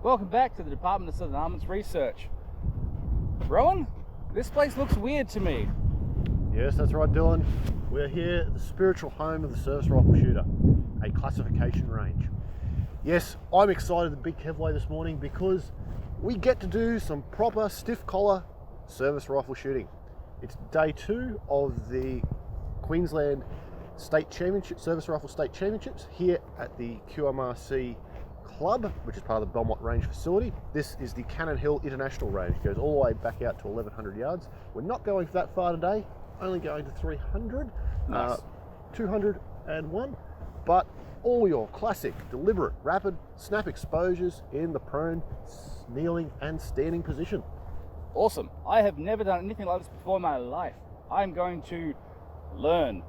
Welcome back to the Department of Southern Armaments Research. Rowan, this place looks weird to me. Yes, that's right, Dylan. We're here at the spiritual home of the service rifle shooter, a classification range. Yes, I'm excited to be Kevway this morning because we get to do some proper stiff collar service rifle shooting. It's day 2 of the Queensland State Championship, Service Rifle State Championships here at the QMRC Club, which is part of the Belmont Range facility. This is the Cannon Hill International Range. It goes all the way back out to 1,100 yards. We're not going that far today, only going to 300, Nice. 201, but all your classic, deliberate, rapid snap exposures in the prone, kneeling and standing position. Awesome. I have never done anything like this before in my life. I'm going to learn.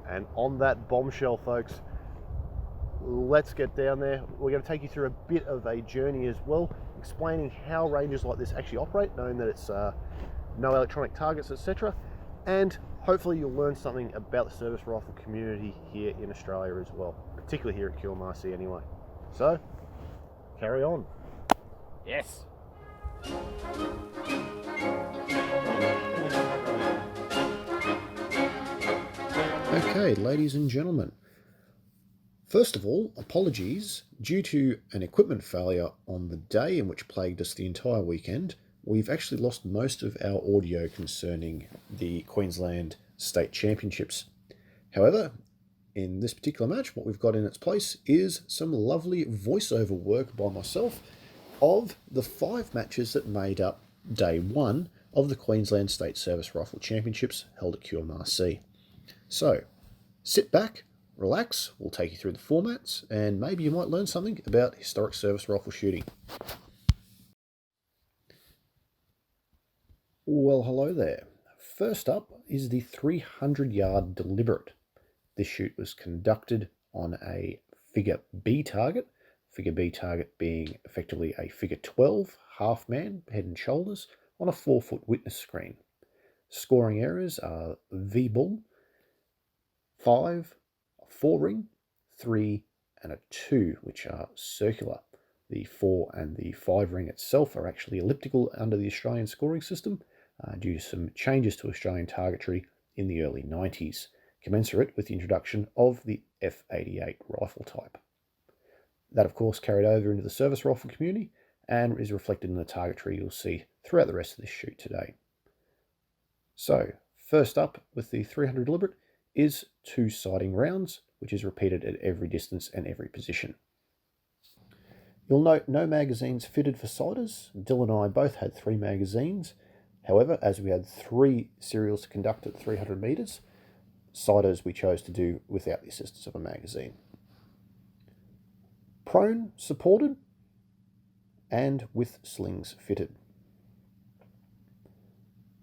And on that bombshell, folks, let's get down there. We're going to take you through a bit of a journey as well, explaining how ranges like this actually operate, knowing that it's no electronic targets, etc. And hopefully you'll learn something about the service rifle community here in Australia as well, particularly here at QMRC anyway. So, carry on. Yes. Okay, ladies and gentlemen. First of all, apologies. Due to an equipment failure on the day in which plagued us the entire weekend, we've actually lost most of our audio concerning the Queensland State Championships. However, in this particular match, what we've got in its place is some lovely voiceover work by myself of the 5 matches that made up day 1 of the Queensland State Service Rifle Championships held at QMRC. So, sit back, relax, we'll take you through the formats, and maybe you might learn something about historic service rifle shooting. Well, hello there. First up is the 300-yard deliberate. This shoot was conducted on a figure B target, figure B target being effectively a figure 12, half man, head and shoulders, on a 4-foot witness screen. Scoring areas are V-bull, 5, a 4-ring, 3 and a 2, which are circular. The 4 and the 5 ring itself are actually elliptical under the Australian scoring system due to some changes to Australian targetry in the early 90s, commensurate with the introduction of the F88 rifle type. That, of course, carried over into the service rifle community and is reflected in the targetry you'll see throughout the rest of this shoot today. So, first up with the 300 deliberate is 2 sighting rounds, which is repeated at every distance and every position. You'll note no magazines fitted for sighters. Dylan and I both had 3 magazines. However, as we had 3 serials to conduct at 300 metres, sighters we chose to do without the assistance of a magazine. Prone supported and with slings fitted.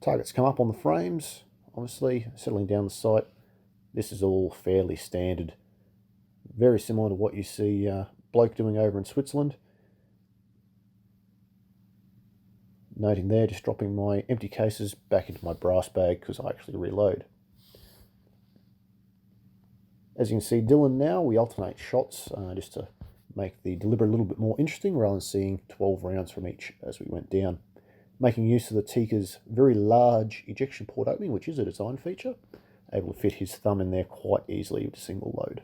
Targets come up on the frames, obviously settling down the sight. This is all fairly standard, very similar to what you see bloke doing over in Switzerland. Noting there, just dropping my empty cases back into my brass bag because I actually reload. As you can see, Dylan now, we alternate shots just to make the deliberate a little bit more interesting rather than seeing 12 rounds from each as we went down. Making use of the Tikka's very large ejection port opening, which is a design feature, able to fit his thumb in there quite easily with a single load.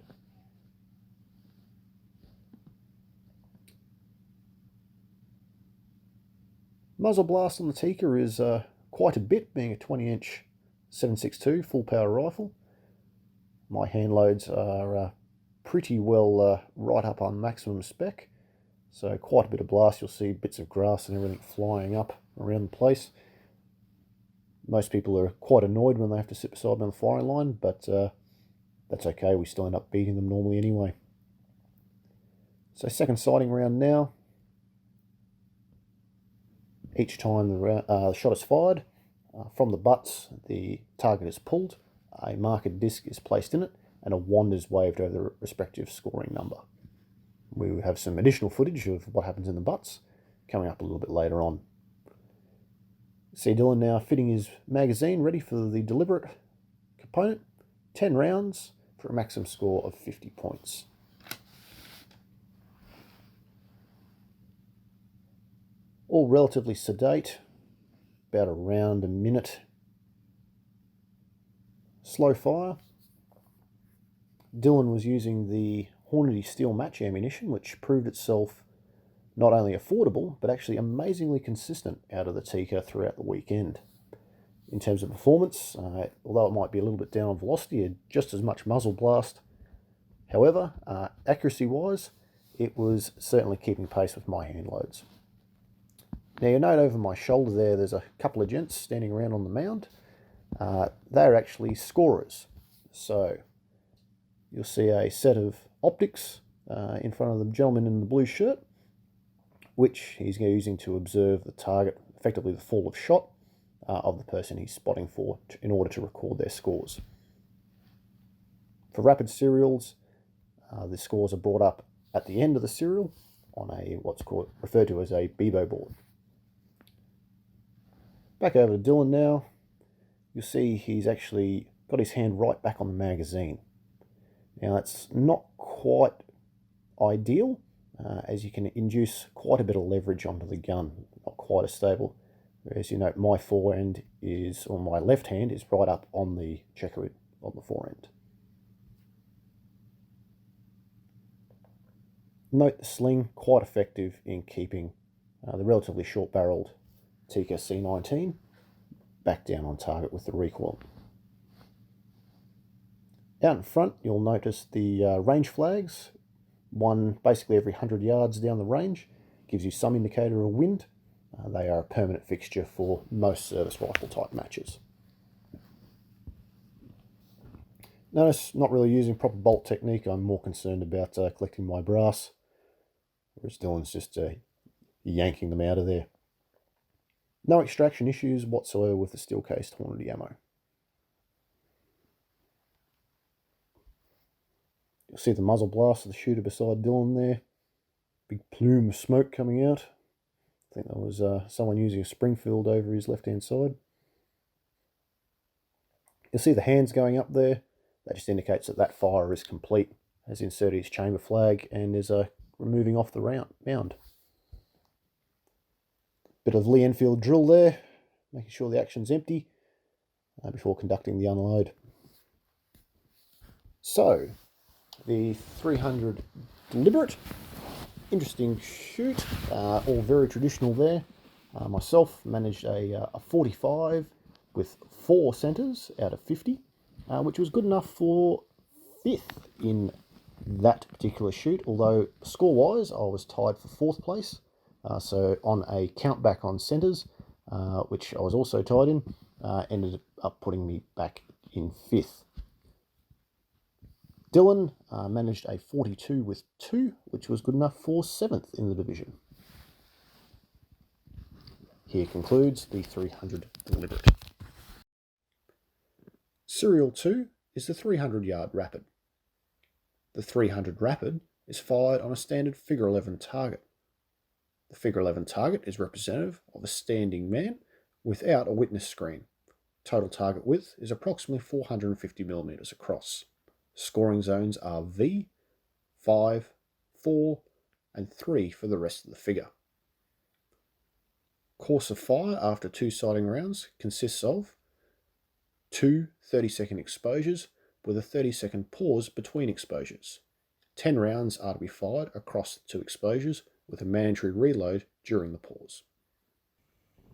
Muzzle blast on the Tikka is quite a bit, being a 20-inch 7.62 full power rifle. My hand loads are pretty well right up on maximum spec, so quite a bit of blast. You'll see bits of grass and everything flying up around the place. Most people are quite annoyed when they have to sit beside me on the firing line, but that's okay, we still end up beating them normally anyway. So second sighting round now. Each time the shot is fired, from the butts the target is pulled, a marker disc is placed in it, and a wand is waved over the respective scoring number. We have some additional footage of what happens in the butts coming up a little bit later on. See Dylan now fitting his magazine ready for the deliberate component. 10 rounds for a maximum score of 50 points. All relatively sedate, about around a minute. Slow fire. Dylan was using the Hornady steel match ammunition, which proved itself not only affordable, but actually amazingly consistent out of the Tikka throughout the weekend. In terms of performance, although it might be a little bit down on velocity, it had just as much muzzle blast. However, accuracy-wise, it was certainly keeping pace with my hand loads. Now you note over my shoulder there's a couple of gents standing around on the mound. They're actually scorers. So you'll see a set of optics in front of the gentleman in the blue shirt, which he's using to observe the target, effectively the fall of shot of the person he's spotting for in order to record their scores. For rapid serials, the scores are brought up at the end of the serial on what's referred to as a Bebo board. Back over to Dylan now. You'll see he's actually got his hand right back on the magazine. Now that's not quite ideal, as you can induce quite a bit of leverage onto the gun, not quite as stable. Whereas you note my forehand or my left hand is right up on the checker on the forehand. Note the sling, quite effective in keeping the relatively short-barreled Tikka C19 back down on target with the recoil. Out in front, you'll notice the range flags, one basically every 100 yards down the range, gives you some indicator of wind. They are a permanent fixture for most service rifle type matches. Notice not really using proper bolt technique. I'm more concerned about collecting my brass, whereas Dylan's just yanking them out of there. No extraction issues whatsoever with the steel cased Hornady ammo. You'll see the muzzle blast of the shooter beside Dylan there. Big plume of smoke coming out. I think that was someone using a Springfield over his left-hand side. You'll see the hands going up there. That just indicates that fire is complete. Has inserted his chamber flag and is removing off the mound. Bit of Lee Enfield drill there, making sure the action's empty before conducting the unload. So, the 300 deliberate. Interesting shoot, all very traditional there. Myself managed a 45 with 4 centres out of 50, which was good enough for 5th in that particular shoot, although score-wise I was tied for 4th place. So on a count back on centres, which I was also tied in, ended up putting me back in 5th. Dylan managed a 42 with 2, which was good enough for 7th in the division. Here concludes the 300 deliberate. Serial 2 is the 300 yard rapid. The 300 rapid is fired on a standard figure 11 target. The figure 11 target is representative of a standing man without a witness screen. Total target width is approximately 450mm across. Scoring zones are V, 5, 4, and 3 for the rest of the figure. Course of fire after 2 sighting rounds consists of 2 30-second exposures with a 30-second pause between exposures. 10 rounds are to be fired across the 2 exposures with a mandatory reload during the pause.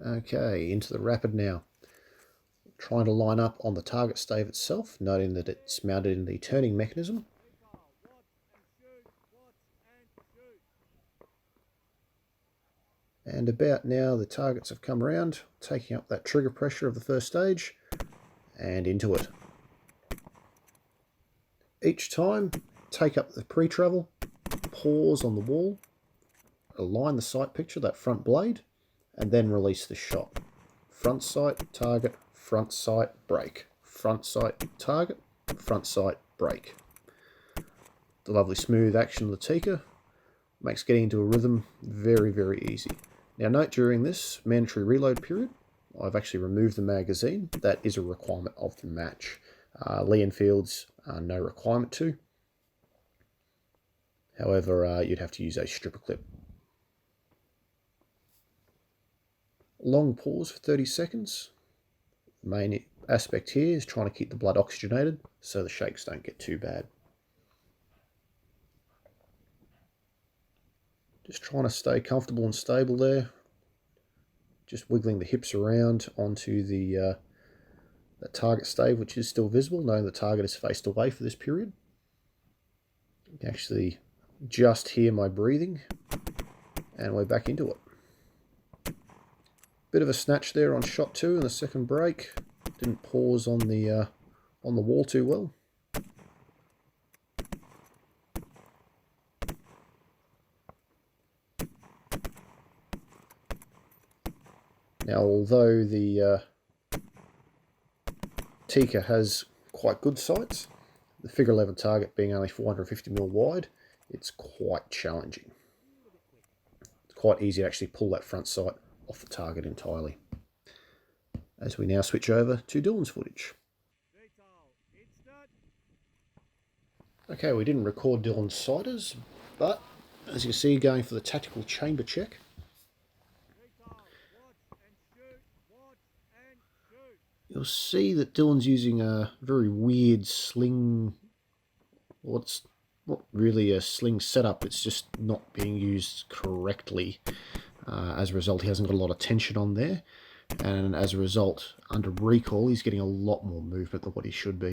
Okay, into the rapid now. Trying to line up on the target stave itself, noting that it's mounted in the turning mechanism. And about now the targets have come around, taking up that trigger pressure of the first stage, and into it. Each time, take up the pre-travel, pause on the wall, align the sight picture, that front blade, and then release the shot. Front sight, target, front sight, break. Front sight, target, front sight, break. The lovely smooth action of the Tikka makes getting into a rhythm very, very easy. Now note, during this mandatory reload period, I've actually removed the magazine. That is a requirement of the match. Lee Enfield's no requirement to. However, you'd have to use a stripper clip. Long pause for 30 seconds. Main aspect here is trying to keep the blood oxygenated so the shakes don't get too bad. Just trying to stay comfortable and stable there. Just wiggling the hips around onto the target stave, which is still visible, knowing the target is faced away for this period. You can actually just hear my breathing, and we're back into it. Bit of a snatch there on shot 2 in the second break. Didn't pause on the wall too well. Now, although the Tikka has quite good sights, the figure 11 target being only 450mm wide, it's quite challenging. It's quite easy to actually pull that front sight off the target entirely. As we now switch over to Dylan's footage. Okay, we didn't record Dylan's sighters, but as you can see, going for the tactical chamber check. You'll see that Dylan's using a very weird sling. Well, it's not really a sling setup, it's just not being used correctly. As a result, he hasn't got a lot of tension on there, and as a result, under recoil, he's getting a lot more movement than what he should be.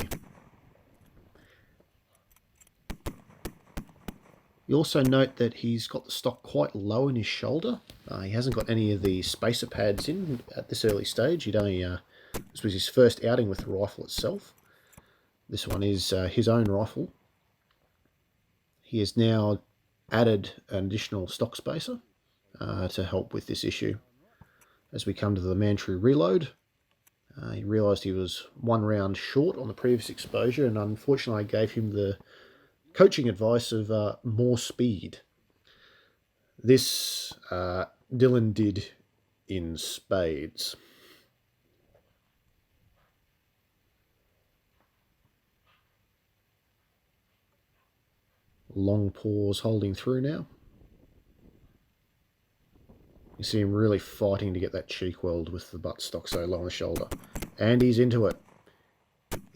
You also note that he's got the stock quite low in his shoulder. He hasn't got any of the spacer pads in at this early stage. This was his first outing with the rifle itself. This one is his own rifle. He has now added an additional stock spacer to help with this issue. As we come to the mandatory reload, he realised he was 1 round short on the previous exposure, and unfortunately I gave him the coaching advice of more speed. This Dylan did in spades. Long pause holding through now. You see him really fighting to get that cheek weld with the buttstock so low on the shoulder. And he's into it.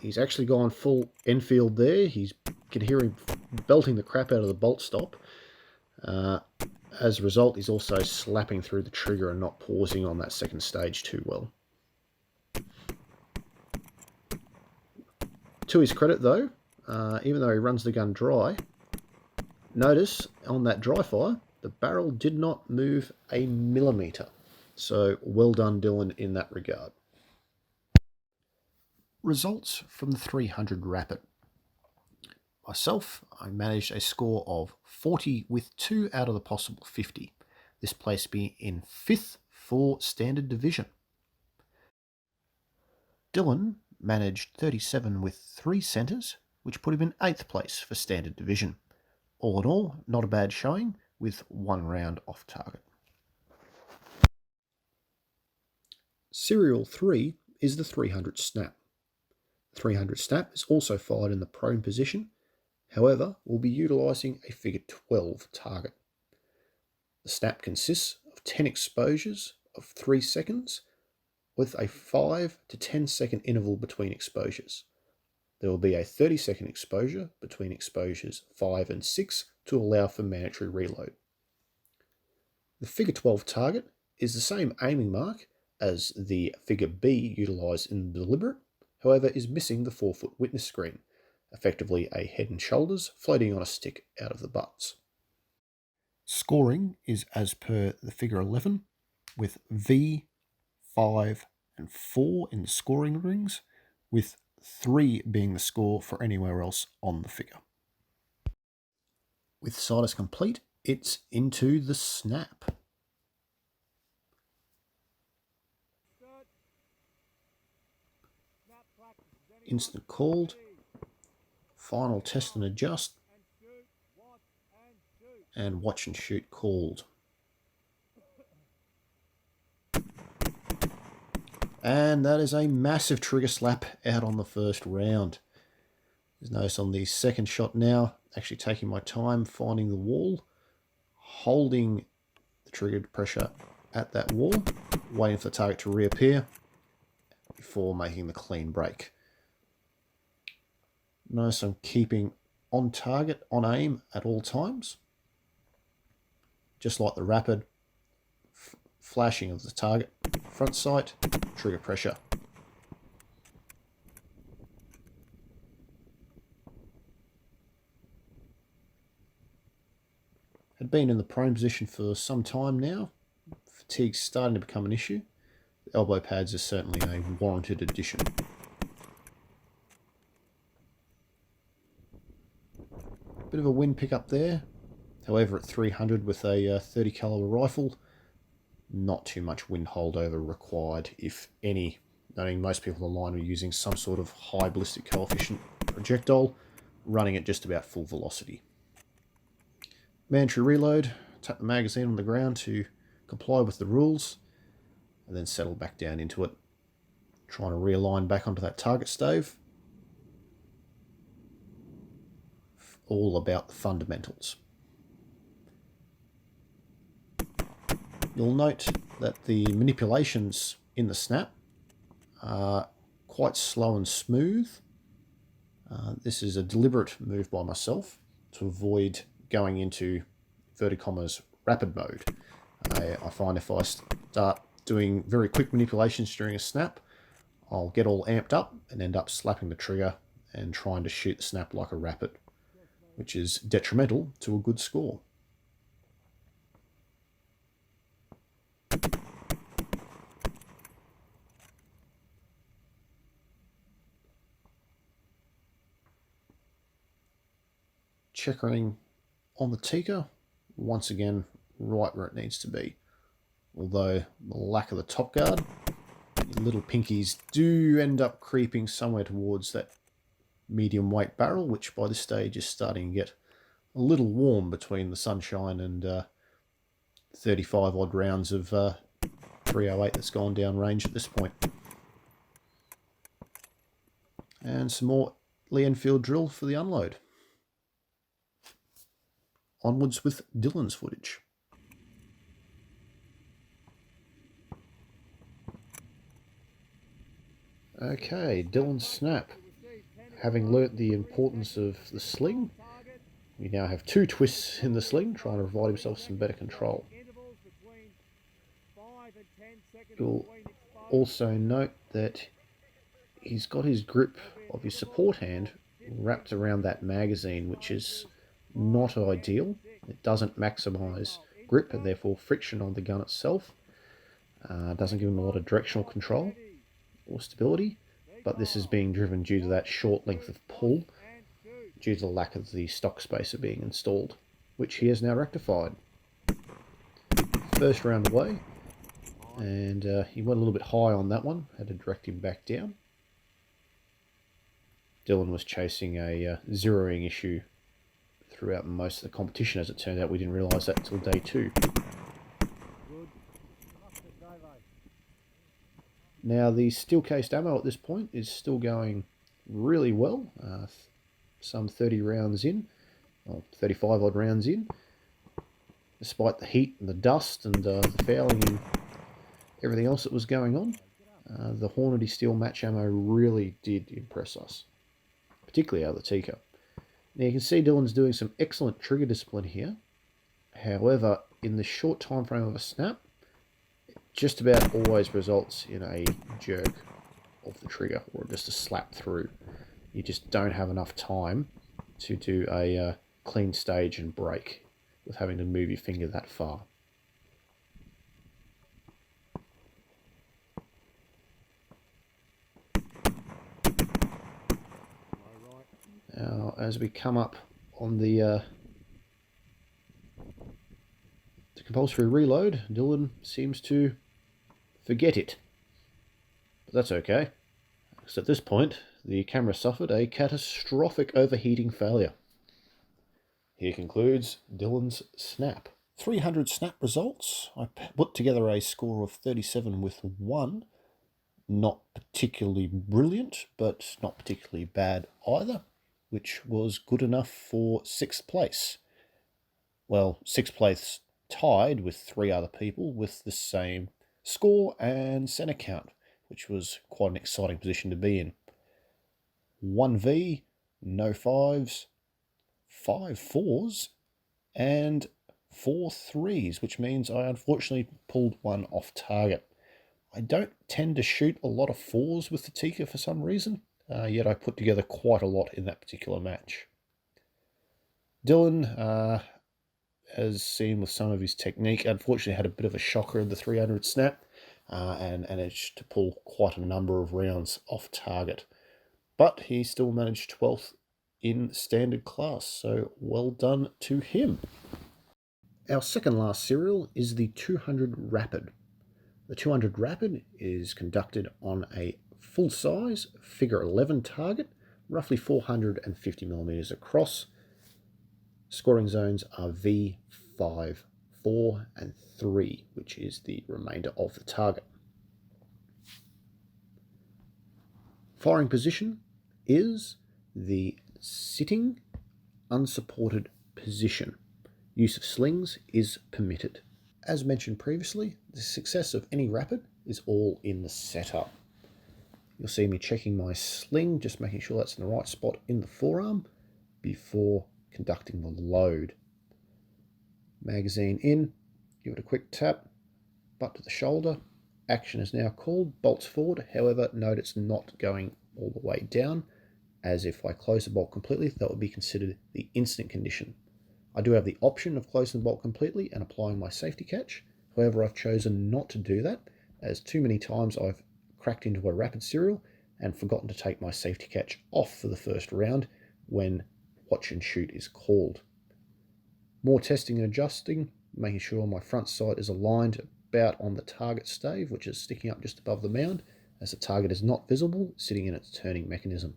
He's actually gone full Enfield there. You can hear him belting the crap out of the bolt stop. As a result, he's also slapping through the trigger and not pausing on that second stage too well. To his credit though, even though he runs the gun dry, notice on that dry fire, the barrel did not move a millimetre. So well done, Dylan, in that regard. Results from the 300 Rapid. Myself, I managed a score of 40 with 2 out of the possible 50. This placed me in 5th for Standard Division. Dylan managed 37 with 3 centres, which put him in 8th place for Standard Division. All in all, not a bad showing, with 1 round off target. Serial 3 is the 300 snap. The 300 snap is also fired in the prone position, however, we'll be utilising a figure 12 target. The snap consists of 10 exposures of 3 seconds, with a 5 to 10 second interval between exposures. There will be a 30-second exposure between exposures 5 and 6 to allow for mandatory reload. The figure 12 target is the same aiming mark as the figure B utilised in the deliberate, however is missing the 4-foot witness screen, effectively a head and shoulders floating on a stick out of the butts. Scoring is as per the figure 11, with V, 5 and 4 in the scoring rings, with 3 being the score for anywhere else on the figure. With sights complete, it's into the snap. Instant called. Final test and adjust. And watch and shoot called. And that is a massive trigger slap out on the first round. As notice on the second shot now, actually taking my time finding the wall, holding the trigger pressure at that wall, waiting for the target to reappear before making the clean break. Notice I'm keeping on target, on aim at all times. Just like the rapid flashing of the target, front sight, trigger pressure. Had been in the prone position for some time now. Fatigue's starting to become an issue. The elbow pads are certainly a warranted addition. Bit of a wind pickup there. However, at 300 with a 30 caliber rifle, not too much wind holdover required, if any. Knowing most people on the line are using some sort of high ballistic coefficient projectile, running at just about full velocity. Mandatory reload, tap the magazine on the ground to comply with the rules, and then settle back down into it, trying to realign back onto that target stave. All about the fundamentals. You'll note that the manipulations in the snap are quite slow and smooth. This is a deliberate move by myself to avoid going into inverted commas rapid mode. I find if I start doing very quick manipulations during a snap, I'll get all amped up and end up slapping the trigger and trying to shoot the snap like a rapid, which is detrimental to a good score. Checkering on the Tikka, once again right where it needs to be. Although the lack of the top guard, the little pinkies do end up creeping somewhere towards that medium weight barrel, which by this stage is starting to get a little warm between the sunshine and 35 odd rounds of 308 that's gone down range at this point. And some more Lee Enfield drill for the unload. Onwards with Dylan's footage. Okay, Dylan's snap. Having learnt the importance of the sling, we now have 2 twists in the sling, trying to provide himself some better control. You'll also note that he's got his grip of his support hand wrapped around that magazine, which is not ideal. It doesn't maximise grip and therefore friction on the gun itself. Doesn't give him a lot of directional control or stability, but this is being driven due to that short length of pull, due to the lack of the stock spacer being installed, which he has now rectified. First round away, and he went a little bit high on that one, had to direct him back down. Dylan was chasing a zeroing issue throughout most of the competition. As it turned out, we didn't realise that until day 2. Now the steel cased ammo at this point is still going really well, some 30 rounds in, or 35 odd rounds in, despite the heat and the dust and the fouling and everything else that was going on. The Hornady steel match ammo really did impress us, particularly out of the Tikka. Now you can see Dylan's doing some excellent trigger discipline here. However, in the short time frame of a snap, it just about always results in a jerk of the trigger or just a slap through. You just don't have enough time to do a clean stage and break with having to move your finger that far. Now, as we come up on the compulsory reload, Dylan seems to forget it. But that's okay, because at this point, the camera suffered a catastrophic overheating failure. Here concludes Dylan's snap. 300 snap results. I put together a score of 37 with 1. Not particularly brilliant, but not particularly bad either, which was good enough for 6th place. Well, 6th place tied with 3 other people with the same score and center count, which was quite an exciting position to be in. 1v, no 5s, 5 4s, and 4 3s, which means I unfortunately pulled one off target. I don't tend to shoot a lot of 4s with the Tikka for some reason, yet I put together quite a lot in that particular match. Dylan, as seen with some of his technique, unfortunately had a bit of a shocker in the 300 snap and managed to pull quite a number of rounds off target. But he still managed 12th in standard class, so well done to him. Our second last serial is the 200 Rapid. The 200 Rapid is conducted on a full-size figure 11 target, roughly 450 millimeters across. Scoring zones are V, 5, 4, and 3, which is the remainder of the target. Firing position is the sitting unsupported position. Use of slings is permitted. As mentioned previously, the success of any rapid is all in the setup. You'll see me checking my sling, just making sure that's in the right spot in the forearm before conducting the load. Magazine in, give it a quick tap, butt to the shoulder. Action is now called, bolts forward. However, note it's not going all the way down, as if I close the bolt completely, that would be considered the instant condition. I do have the option of closing the bolt completely and applying my safety catch. However, I've chosen not to do that, as too many times I've cracked into a rapid serial and forgotten to take my safety catch off for the first round when watch and shoot is called. More testing and adjusting, making sure my front sight is aligned about on the target stave, which is sticking up just above the mound, as the target is not visible, sitting in its turning mechanism.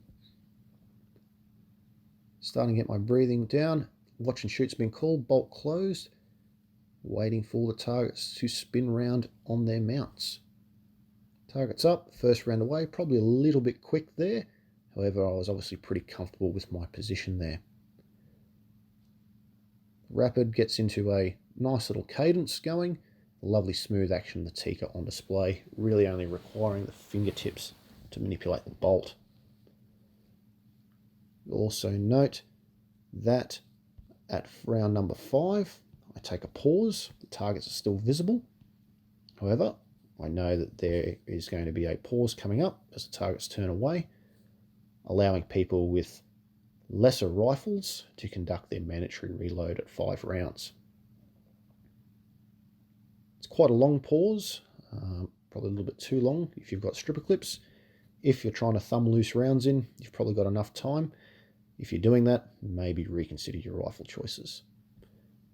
Starting to get my breathing down, watch and shoot's been called, bolt closed, waiting for the targets to spin round on their mounts. Target's up, first round away, probably a little bit quick there. However, I was obviously pretty comfortable with my position there. Rapid gets into a nice little cadence going. Lovely smooth action of the Tikka on display, really only requiring the fingertips to manipulate the bolt. You'll also note that at round number 5, I take a pause. The targets are still visible. However, I know that there is going to be a pause coming up as the targets turn away, allowing people with lesser rifles to conduct their mandatory reload at 5 rounds. It's quite a long pause, probably a little bit too long if you've got stripper clips. If you're trying to thumb loose rounds in, you've probably got enough time. If you're doing that, maybe reconsider your rifle choices.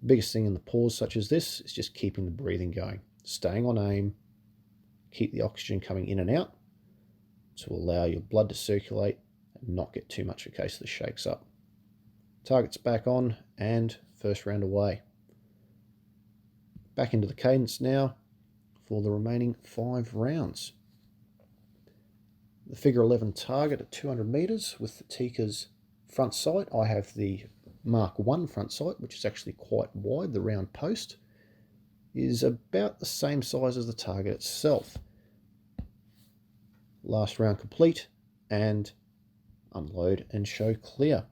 The biggest thing in the pause such as this is just keeping the breathing going, staying on aim, keep the oxygen coming in and out to allow your blood to circulate and not get too much in case the shakes up. Target's back on and first round away. Back into the cadence now for the remaining 5 rounds. The figure 11 target at 200 meters with the Tikka's front sight. I have the Mark 1 front sight, which is actually quite wide. The round post is about the same size as the target itself. Last round complete, and unload and show clear.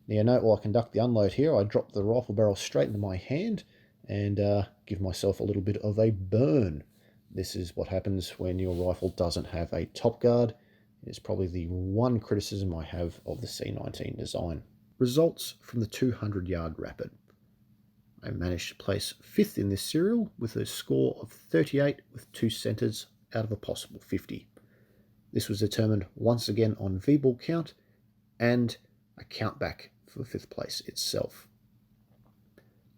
Now note, while I conduct the unload here, I drop the rifle barrel straight into my hand and give myself a little bit of a burn. This is what happens when your rifle doesn't have a top guard. It's probably the one criticism I have of the C19 design. Results from the 200 yard rapid. I managed to place 5th in this serial with a score of 38 with 2 centers out of a possible 50. This was determined once again on V-ball count and a count back for 5th place itself.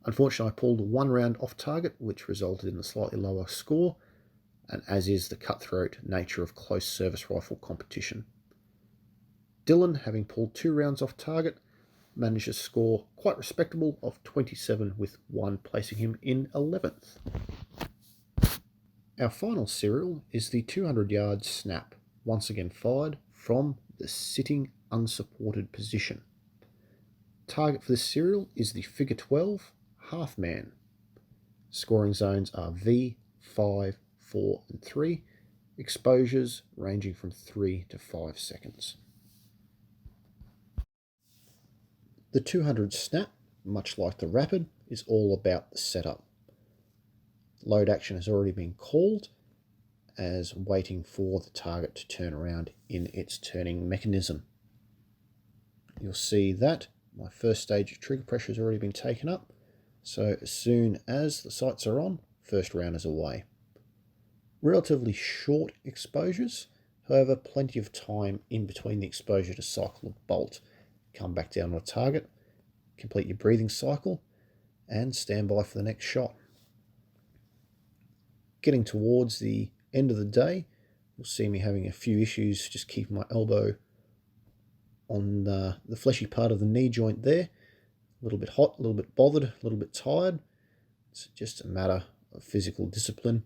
Unfortunately, I pulled 1 round off target, which resulted in a slightly lower score, and as is the cutthroat nature of close service rifle competition. Dylan, having pulled 2 rounds off target, managed a score quite respectable of 27 with 1, placing him in 11th. Our final serial is the 200 yard snap, once again fired from the sitting unsupported position. Target for this serial is the figure 12 half man. Scoring zones are V, 5, 4 and 3. Exposures ranging from 3 to 5 seconds. The 200 snap, much like the rapid, is all about the setup. Load action has already been called as waiting for the target to turn around in its turning mechanism. You'll see that my first stage of trigger pressure has already been taken up, so as soon as the sights are on, first round is away. Relatively short exposures, however plenty of time in between the exposure to cycle a bolt. Come back down on a target, complete your breathing cycle, and stand by for the next shot. Getting towards the end of the day, you'll see me having a few issues just keeping my elbow on the fleshy part of the knee joint there. A little bit hot, a little bit bothered, a little bit tired. It's just a matter of physical discipline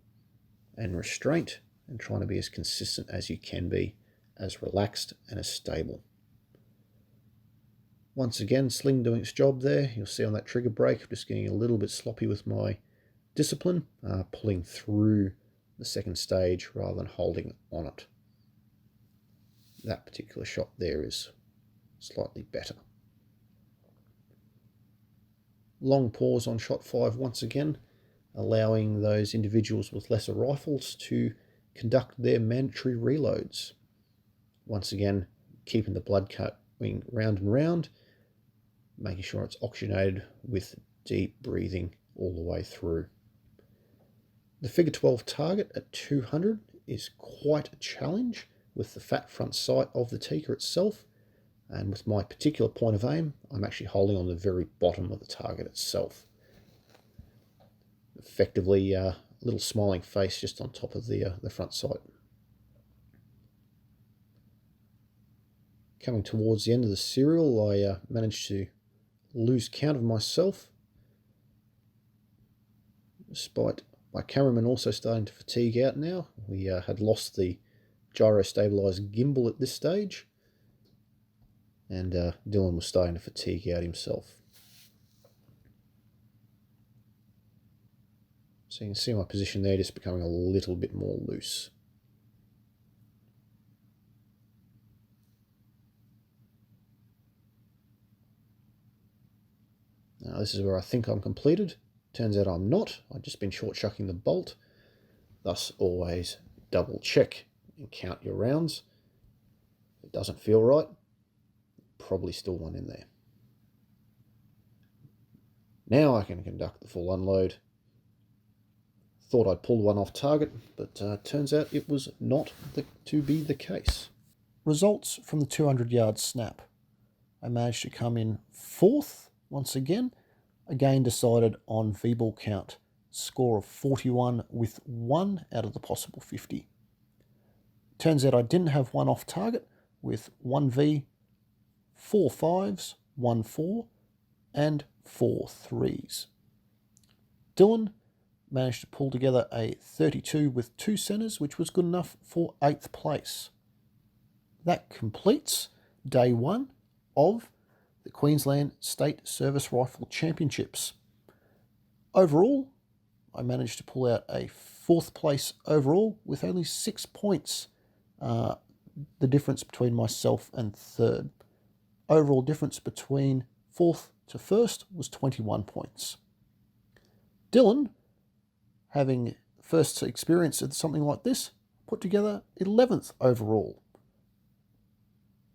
and restraint and trying to be as consistent as you can be, as relaxed and as stable. Once again, sling doing its job there. You'll see on that trigger brake, I'm just getting a little bit sloppy with my discipline, pulling through the second stage rather than holding on it. That particular shot there is slightly better. Long pause on shot 5 once again, allowing those individuals with lesser rifles to conduct their mandatory reloads. Once again, keeping the blood going round and round, making sure it's oxygenated with deep breathing all the way through. The figure 12 target at 200 is quite a challenge with the fat front sight of the Tikka itself, and with my particular point of aim, I'm actually holding on the very bottom of the target itself. Effectively, a little smiling face just on top of the front sight. Coming towards the end of the serial, I managed to lose count of myself, despite my cameraman also starting to fatigue out now. We had lost the gyro stabilized gimbal at this stage, and Dylan was starting to fatigue out himself. So you can see my position there just becoming a little bit more loose. Now this is where I think I'm completed. Turns out I'm not. I've just been short chucking the bolt. Thus always double check and count your rounds. If it doesn't feel right, probably still one in there. Now I can conduct the full unload. Thought I'd pulled one off target, but turns out it was not to be the case. Results from the 200-yard snap. I managed to come in 4th once again. Again decided on V-ball count. Score of 41 with 1 out of the possible 50. Turns out I didn't have one off target with 1 V, 4 5s, 1 4, and 4 3s. Dylan managed to pull together a 32 with 2 centres, which was good enough for 8th place. That completes day 1 of the Queensland State Service Rifle Championships. Overall, I managed to pull out a 4th place overall with only 6 points, the difference between myself and 3rd. Overall difference between 4th to 1st was 21 points. Dylan, having first experience of something like this, put together 11th overall.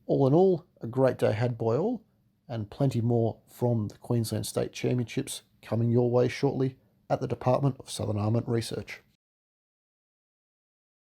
All in all, a great day had by all, and plenty more from the Queensland State Championships coming your way shortly at the Department of Southern Armament Research.